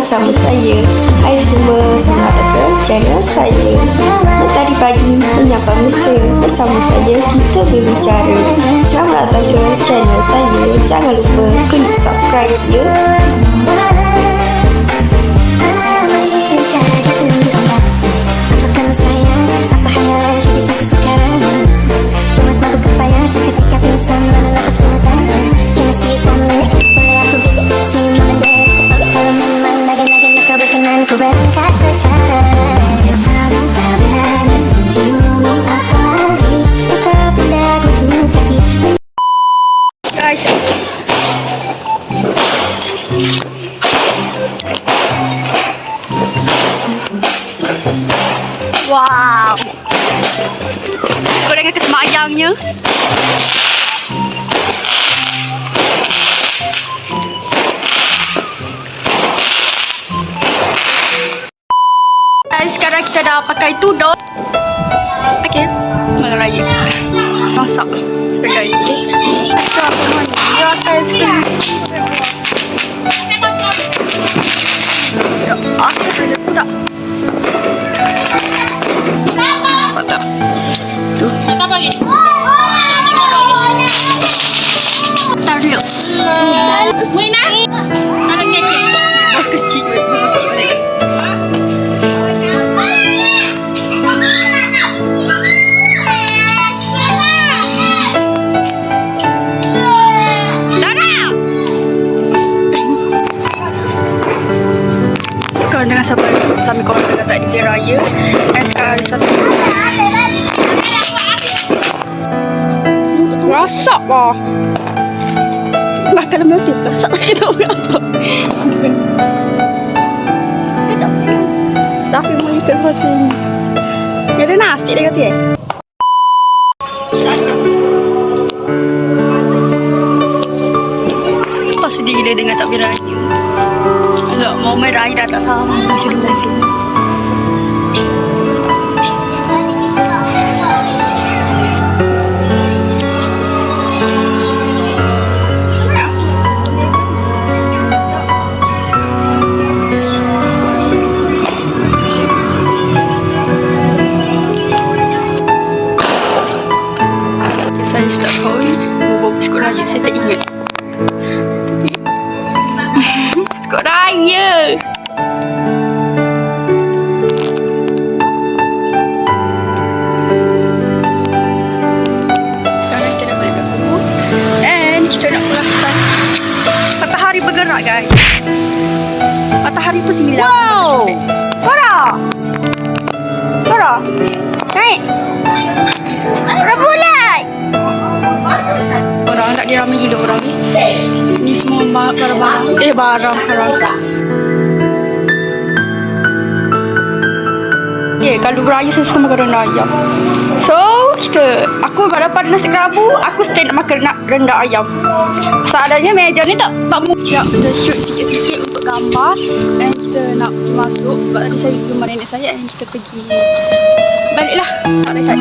bersama saya. Hai semua, selamat datang ke channel saya. Tadi pagi menyapa mesra bersama saya kita berbicara. Selamat datang ke channel saya. Jangan lupa klik subscribe ya. Wow, gorengan kesemayangnya. Sekarang kita dah pakai tudung. Okay, malam raya masak kedai. Asal mana dia akan sekali. Ya, asal ada pula. Mantap. Tu. Kita bagi. Tarik. Mana? Ada kek. Kecil. Dengan sampai korang dah tak di raya. Dan sekarang ada satu rasak lah. Makan lemah tiap rasak. Tak berasak. Tapi mau ikut pasal ni. Dia ada nasi dia kata Apa sedih gila dengan tak beraya. Tak mau main raya dah tak sama macam dulu. Saya tak tahu bawa biskut raya, saya tak ingat. Biskut raya. Sekarang kita dah balik ke rumah. And kita nak perasan matahari bergerak guys. Matahari pun silang. Wow, Kora naik. Kora bulat. Orang tak diramai gila orang ni. Ni semua barang-barang. Kalau beraya saya suka makan rendang ayam. So, aku dapat nasi kerabu, aku stay nak makan rendang ayam. Seadanya meja ni tak mau siap. Kita shoot sikit-sikit untuk gambar. Dan kita nak masuk sebab tadi saya rumah nenek saya dan kita pergi. Baliklah, tak rehat.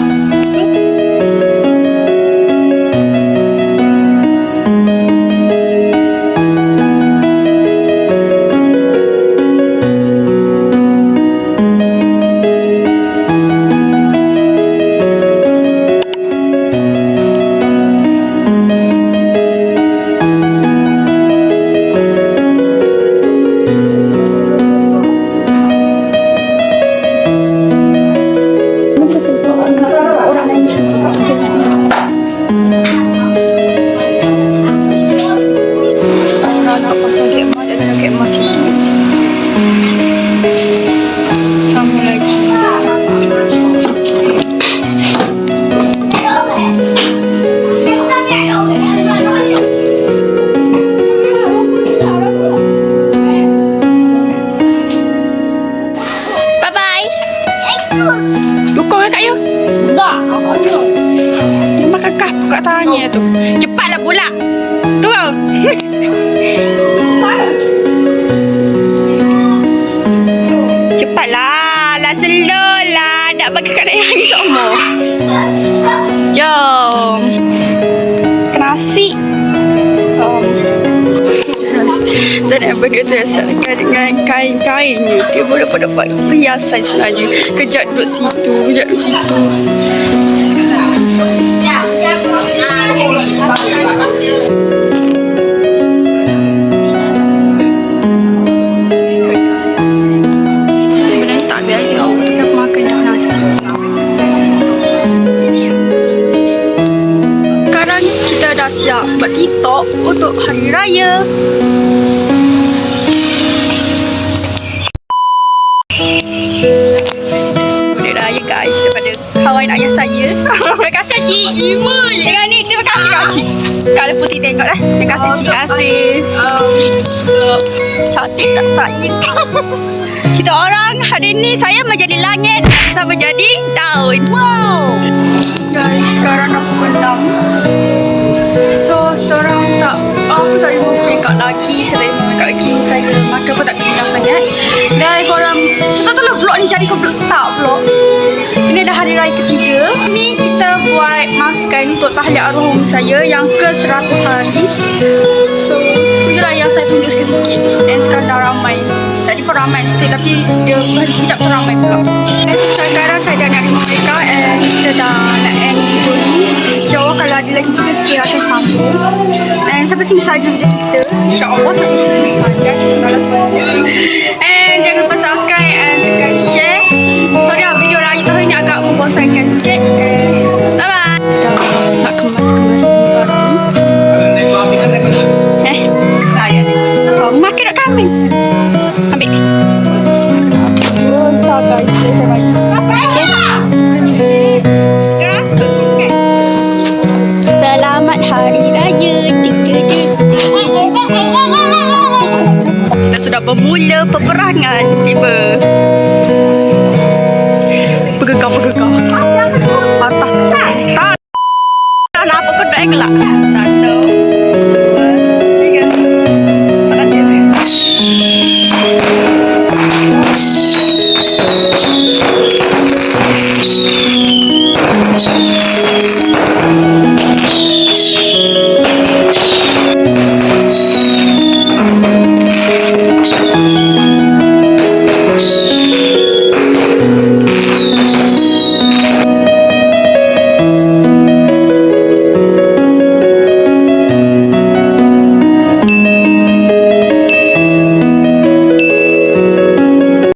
Tanya tu. Cepatlah pula. Turun. Cepatlah. Lah slow lah. Nak bagi kat yang ni semua. Jom. Nasi. kita nak berdasarkan dengan kain-kainnya. Dia boleh dapat perhiasan sebenarnya. Kejap duduk situ, kejap duduk situ. Sebenarnya tak ada air tau, tapi aku makan dah nasi. Sekarang kita dah siap buat TikTok untuk Hari Raya. Hari Raya guys daripada kawan ayah saya. Terima kasih Cik. Dengan ni terima kasih Kak Cik. Kalau Putih tengok lah. Terima kasih Cik. Terima kasih. Cantik tak sayang. Kita orang hari ni saya menjadi langit, saya menjadi daun. Wow. Guys, sekarang dah pukul 6. So, kita orang tak, aku tak boleh make up lagi. Saya tak boleh make up lagi. Saya maka pun tak pindah sangat. Dan korang, saya tak tahu lah vlog ni jadi ke vlog tak vlog. Ini dah hari raya ketiga. Ni kita buat makan untuk tahliah arwah saya yang ke 100 hari. So, itulah yang saya tunjuk sikit-sikit. Dan sekarang dah ramai. Tadi pun ramai sikit tapi dia sekejap tu ramai pula. Sekarang saya dah nak rumah mereka and kita dah nak end video ni. InsyaAllah kalau ada lagi video kita akan sambung. And sampai sini saja video kita. InsyaAllah sampai sini saja. And jangan lupa subscribe and tekan share. Sorry lah video lagi tahun ni agak membosankan sikit. Bye bye. Nak kemas-kemas barang. Saya ni. Oh, makan nak kambing. Ambil ni. Rosa guys, saya bagi. Selamat Hari Raya. Kita sudah bermula peperangan. Tiba. Bergegah. Patah. Tak. Tak nak apa kau dah gelak.